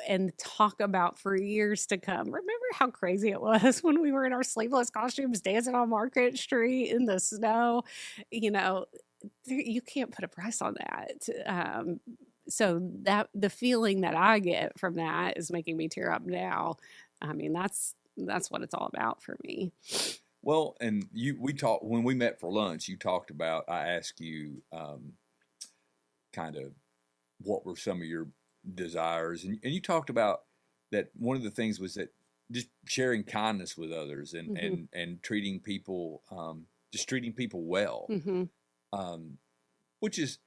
Speaker 2: and talk about for years to come. Remember how crazy it was when we were in our sleeveless costumes dancing on Market Street in the snow? You can't put a price on that. So that the feeling that I get from that is making me tear up now. I mean, that's what it's all about for me.
Speaker 1: Well, and we talked when we met for lunch. You talked about, I asked you kind of what were some of your desires, and you talked about that one of the things was that just sharing kindness with others and treating people just treating people well, which is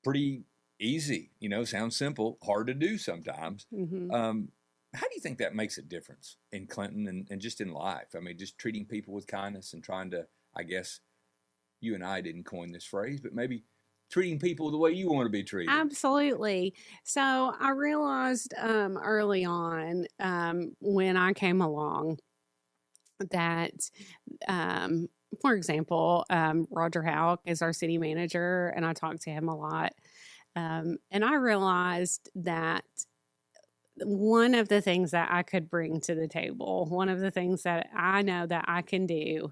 Speaker 1: pretty easy, sounds simple, hard to do sometimes. How do you think that makes a difference in Clinton and just in life? I mean, just treating people with kindness and trying to, I guess you and I didn't coin this phrase, but maybe treating people the way you want to be treated.
Speaker 2: Absolutely. So I realized early on when I came along that for example, Roger Houck is our city manager, and I talk to him a lot. And I realized that one of the things that I could bring to the table, one of the things that I know that I can do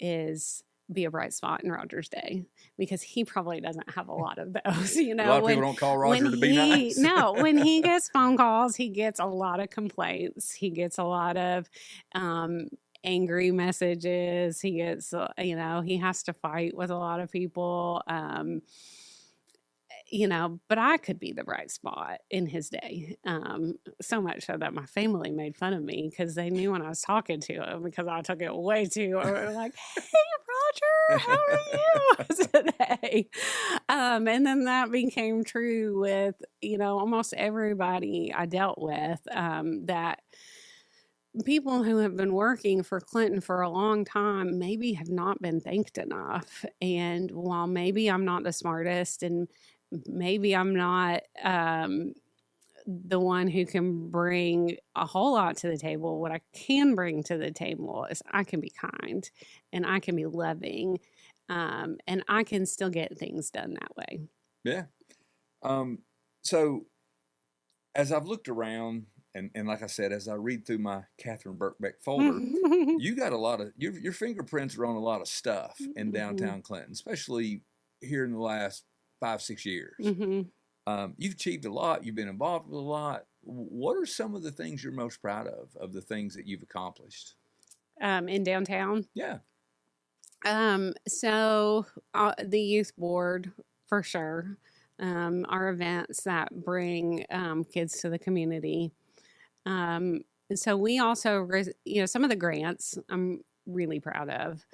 Speaker 2: is be a bright spot in Roger's day, because he probably doesn't have a lot of those.
Speaker 1: A lot of people don't call Roger to be nice.
Speaker 2: No, when he gets phone calls, he gets a lot of complaints. He gets a lot of angry messages. He gets, he has to fight with a lot of people. But I could be the bright spot in his day. So much so that my family made fun of me because they knew when I was talking to him, because I took it way too, like, hey, Roger, how are you today? And then that became true with, almost everybody I dealt with, that people who have been working for Clinton for a long time maybe have not been thanked enough. And while maybe I'm not the smartest, and maybe I'm not the one who can bring a whole lot to the table, what I can bring to the table is I can be kind, and I can be loving, and I can still get things done that way.
Speaker 1: Yeah. So as I've looked around, and like I said, as I read through my Katherine Birkbeck folder, you got a lot of, your fingerprints are on a lot of stuff in downtown Clinton, especially here in the last 5-6 years. You've achieved a lot. You've been involved with a lot. What are some of the things you're most proud of the things that you've accomplished?
Speaker 2: In downtown?
Speaker 1: Yeah.
Speaker 2: So the youth board, for sure. Our events that bring kids to the community. So we also, some of the grants I'm really proud of.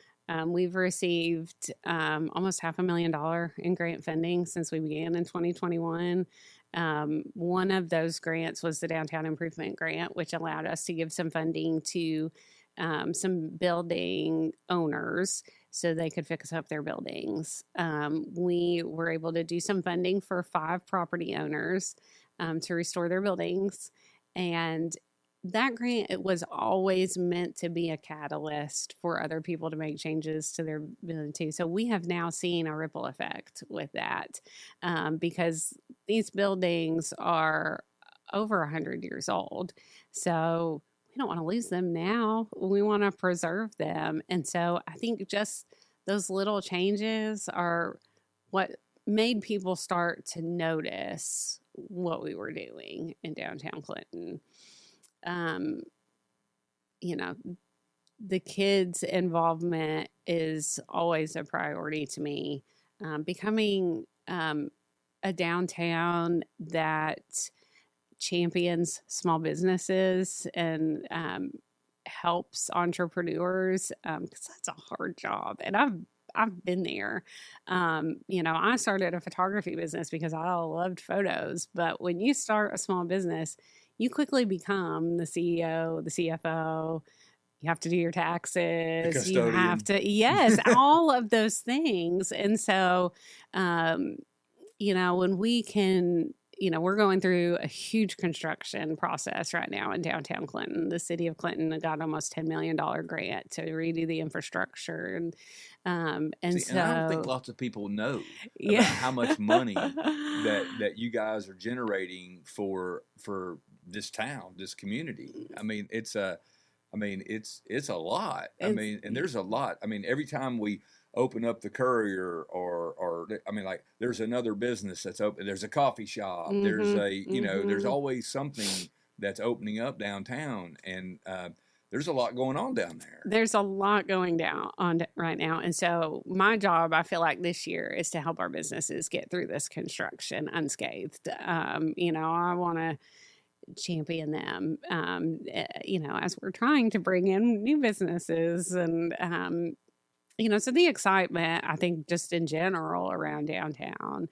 Speaker 2: We've received almost $500,000 in grant funding since we began in 2021. One of those grants was the Downtown Improvement Grant, which allowed us to give some funding to some building owners so they could fix up their buildings. We were able to do some funding for 5 property owners to restore their buildings. And that grant, it was always meant to be a catalyst for other people to make changes to their building too. So we have now seen a ripple effect with that, because these buildings are over 100 years old. So we don't want to lose them now. We want to preserve them. And so I think just those little changes are what made people start to notice what we were doing in downtown Clinton. The kids' involvement is always a priority to me. Becoming a downtown that champions small businesses and helps entrepreneurs, because that's a hard job, and I've been there. I started a photography business because I loved photos, but when you start a small business, you quickly become the CEO, the CFO. You have to do your taxes. You have to, yes, all of those things. And so, when we can, we're going through a huge construction process right now in downtown Clinton. The city of Clinton got almost $10 million grant to redo the infrastructure. And
Speaker 1: I don't think lots of people know about how much money that you guys are generating for this town, this community. I mean, it's a lot. And there's a lot. Every time we open up the Courier or there's another business that's open. There's a coffee shop. There's there's always something that's opening up downtown, and there's a lot going on down there. There's
Speaker 2: a lot going on right now. And so my job, I feel like this year, is to help our businesses get through this construction unscathed. I want to champion them, as we're trying to bring in new businesses. And, so the excitement, I think, just in general around downtown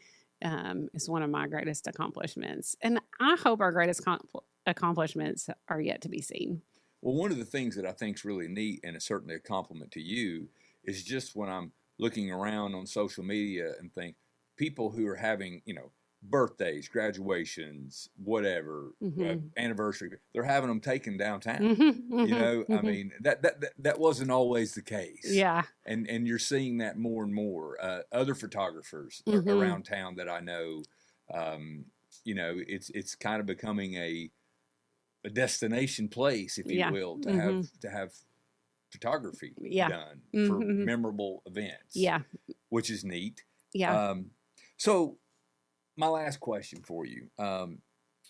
Speaker 2: is one of my greatest accomplishments. And I hope our greatest accomplishments are yet to be seen.
Speaker 1: Well, one of the things that I think is really neat, and it's certainly a compliment to you, is just when I'm looking around on social media and think people who are having, birthdays, graduations, whatever, anniversary. They're having them taken downtown. You know, I mean, that wasn't always the case.
Speaker 2: Yeah.
Speaker 1: And you're seeing that more and more. Other photographers around town that I know, you know, it's kind of becoming a destination place, if you will, to have photography done for memorable events.
Speaker 2: Yeah.
Speaker 1: Which is neat.
Speaker 2: Yeah.
Speaker 1: So my last question for you,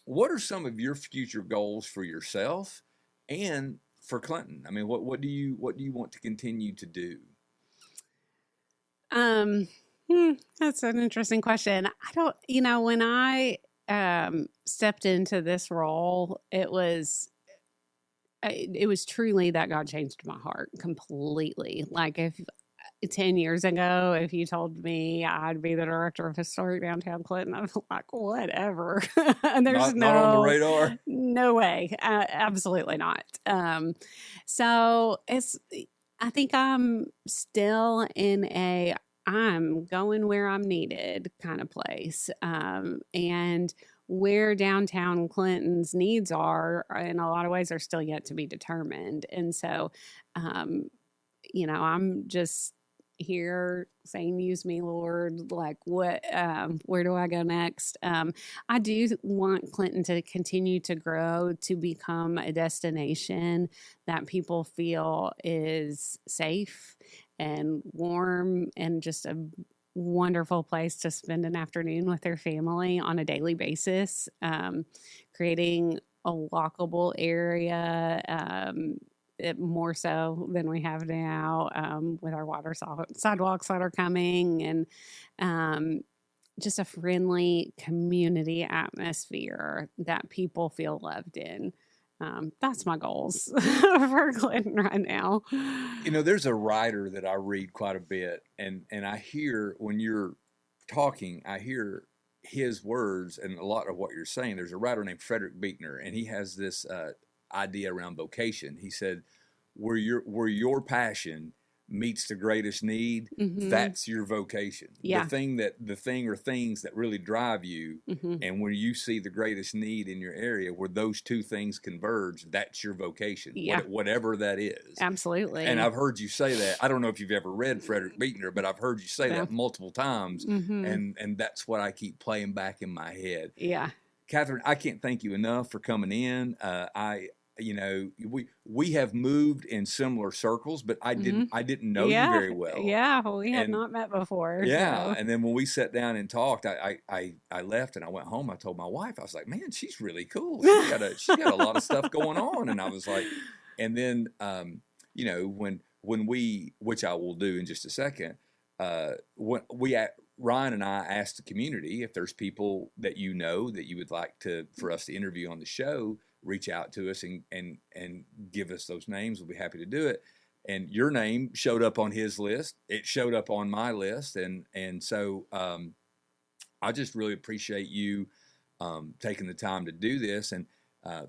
Speaker 1: what are some of your future goals for yourself and for Clinton? I mean, what do you want to continue to do?
Speaker 2: That's an interesting question. I don't, you know, when I stepped into this role, it was truly that God changed my heart completely. Like, if 10 years ago, if you told me I'd be the director of historic downtown Clinton, I'd be like, whatever. And there's
Speaker 1: not on the radar.
Speaker 2: No way. Absolutely not. So I think I'm still in I'm going where I'm needed kind of place. And where downtown Clinton's needs are in a lot of ways are still yet to be determined. And so, you know, I'm just here saying, use me, Lord, like what, where do I go next? I do want Clinton to continue to grow, to become a destination that people feel is safe and warm and just a wonderful place to spend an afternoon with their family on a daily basis, creating a walkable area, more so than we have now, with our water sidewalks that are coming, and just a friendly community atmosphere that people feel loved in. That's my goals for Clinton right now.
Speaker 1: You know, there's a writer that I read quite a bit, and I hear when you're talking, I hear his words and a lot of what you're saying. There's a writer named Frederick Buechner, and he has this idea around vocation. He said, where your passion meets the greatest need, that's your vocation.
Speaker 2: Yeah.
Speaker 1: The thing or things that really drive you, and where you see the greatest need in your area, where those two things converge, that's your vocation.
Speaker 2: Yeah.
Speaker 1: Whatever that is.
Speaker 2: Absolutely.
Speaker 1: And I've heard you say that. I don't know if you've ever read Frederick Buechner, but I've heard you say that multiple times, and that's what I keep playing back in my head.
Speaker 2: Yeah.
Speaker 1: Katherine, I can't thank you enough for coming in. You know, we have moved in similar circles, but I didn't know you very well.
Speaker 2: Yeah, we had not met before.
Speaker 1: Yeah, so. And then when we sat down and talked, I left and I went home. I told my wife, I was like, "Man, she's really cool. She got a lot of stuff going on." And I was like, and then you know, when we, which I will do in just a second, when Ryan and I asked the community if there's people that you know that you would like for us to interview on the show. Reach out to us and give us those names. We'll be happy to do it. And your name showed up on his list. It showed up on my list. And so I just really appreciate you taking the time to do this. And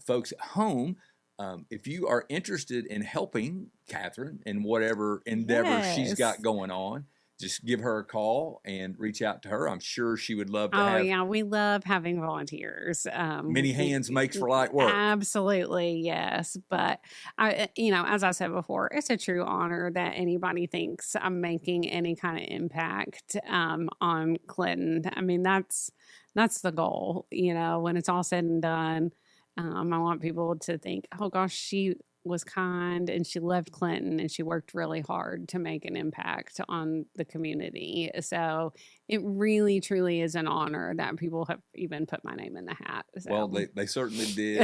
Speaker 1: folks at home, if you are interested in helping Katherine in whatever endeavor she's got going on, just give her a call and reach out to her. I'm sure she would love to have.
Speaker 2: Oh, yeah. We love having volunteers.
Speaker 1: Many hands makes for light work.
Speaker 2: Absolutely. Yes. But you know, as I said before, it's a true honor that anybody thinks I'm making any kind of impact, on Clinton. I mean, that's the goal, you know, when it's all said and done. I want people to think, oh gosh, she was kind and she loved Clinton and she worked really hard to make an impact on the community. So it really, truly is an honor that people have even put my name in the hat. So.
Speaker 1: Well, they certainly did.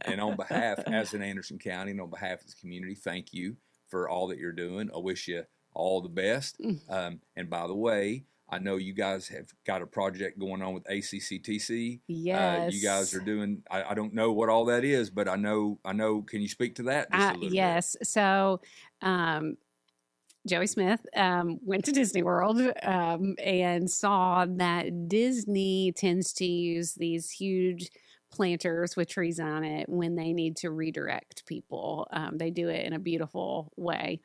Speaker 1: And on behalf, as in Anderson County, and on behalf of the community, thank you for all that you're doing. I wish you all the best. And by the way, I know you guys have got a project going on with ACCTC.
Speaker 2: Yes.
Speaker 1: You guys are doing, I don't know what all that is, but I know, can you speak to that just a little
Speaker 2: yes.
Speaker 1: bit?
Speaker 2: So, Joey Smith went to Disney World and saw that Disney tends to use these huge planters with trees on it when they need to redirect people. They do it in a beautiful way.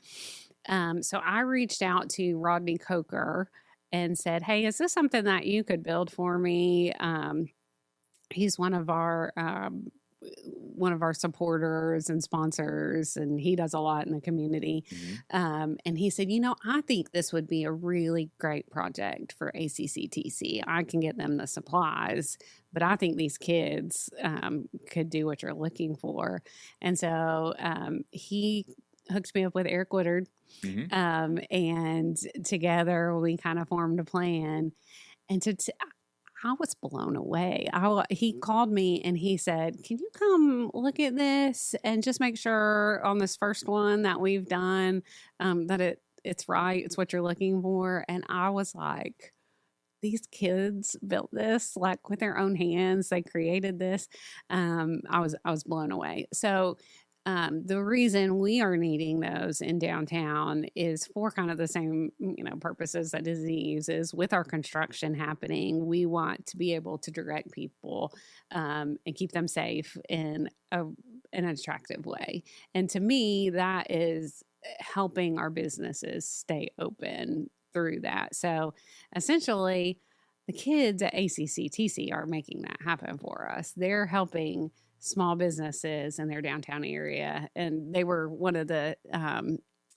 Speaker 2: So I reached out to Rodney Coker, and said, "Hey, is this something that you could build for me?" He's one of our supporters and sponsors, and he does a lot in the community. And he said, I think this would be a really great project for ACCTC. I can get them the supplies, but I think these kids could do what you're looking for. And so he hooked me up with Eric Woodard, and together we kind of formed a plan. And I was blown away. He called me and he said, "Can you come look at this and just make sure on this first one that we've done that it's right, it's what you're looking for?" And I was like, these kids built this like with their own hands. They created this. I was blown away. So the reason we are needing those in downtown is for kind of the same, purposes that Disney uses. With our construction happening, we want to be able to direct people and keep them safe in an attractive way. And to me, that is helping our businesses stay open through that. So essentially, the kids at ACCTC are making that happen for us. They're helping small businesses in their downtown area. And they were one of the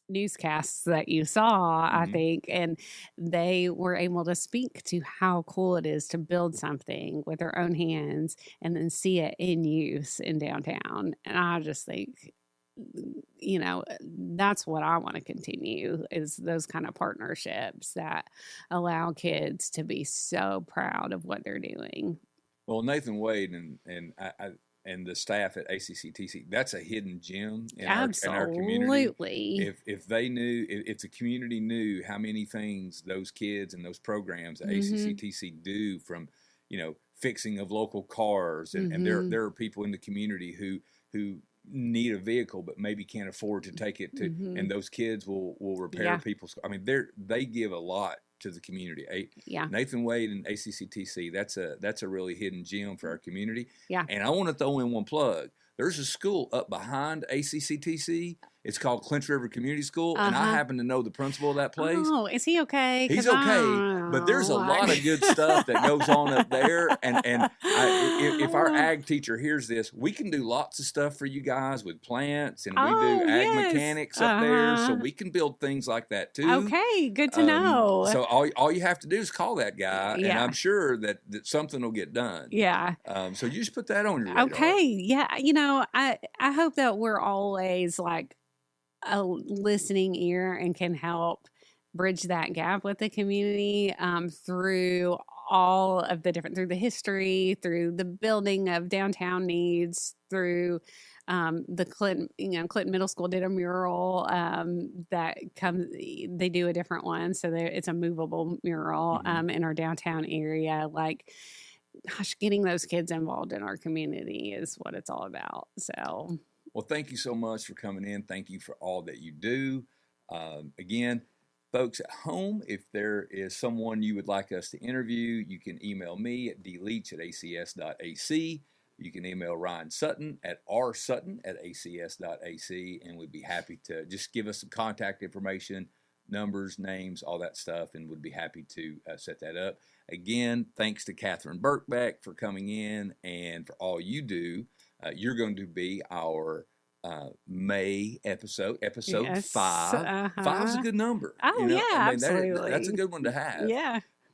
Speaker 2: newscasts that you saw, I think, and they were able to speak to how cool it is to build something with their own hands and then see it in use in downtown. And I just think, that's what I want to continue, is those kind of partnerships that allow kids to be so proud of what they're doing.
Speaker 1: Well, Nathan Wade and the staff at ACCTC, that's a hidden gem in our community. If they knew, if the community knew how many things those kids and those programs at ACCTC do, from, fixing of local cars, and there are people in the community who need a vehicle but maybe can't afford to take it to, and those kids will repair people's. I mean, they give a lot to the community. Nathan Wade and ACCTC, that's a really hidden gem for our community. And I want to throw in one plug. There's a school up behind ACCTC. It's called Clinch River Community School, and I happen to know the principal of that place.
Speaker 2: Oh, is he okay?
Speaker 1: He's okay, but there's a lot of good stuff that goes on up there. And if our ag teacher hears this, we can do lots of stuff for you guys with plants, and we do ag mechanics up there, so we can build things like that too.
Speaker 2: Okay, good to know.
Speaker 1: So all you have to do is call that guy, and I'm sure that something will get done. So you just put that on your radar.
Speaker 2: Okay, I hope that we're always like a listening ear and can help bridge that gap with the community through all of the different, through the history, through the building of downtown needs, through the Clinton Middle School did a mural that comes, they do a different one. So it's a movable mural in our downtown area. Like, gosh, getting those kids involved in our community is what it's all about. So.
Speaker 1: Well, thank you so much for coming in. Thank you for all that you do. Again, folks at home, if there is someone you would like us to interview, you can email me at dleach@acs.ac. You can email Ryan Sutton at rsutton@acs.ac, and we'd be happy to just give us some contact information, numbers, names, all that stuff, and would be happy to set that up. Again, thanks to Katherine Birkbeck for coming in and for all you do. You're going to be our May episode 5. 5's a good number.
Speaker 2: Absolutely.
Speaker 1: That's a good one to have.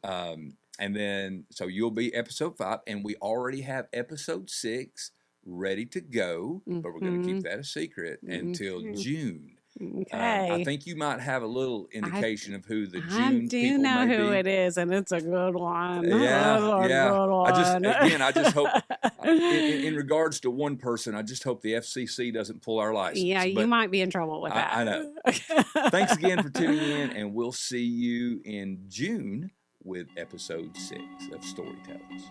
Speaker 1: And then, so you'll be episode 5, and we already have episode 6 ready to go, but we're going to keep that a secret until June.
Speaker 2: Okay.
Speaker 1: I think you might have a little indication of who the June people may be.
Speaker 2: I do know who it is, and it's a good one.
Speaker 1: Good one. I just hope, in regards to one person, I just hope the FCC doesn't pull our license.
Speaker 2: Yeah, you might be in trouble with that.
Speaker 1: I know. Thanks again for tuning in, and we'll see you in June with episode 6 of Storytellers.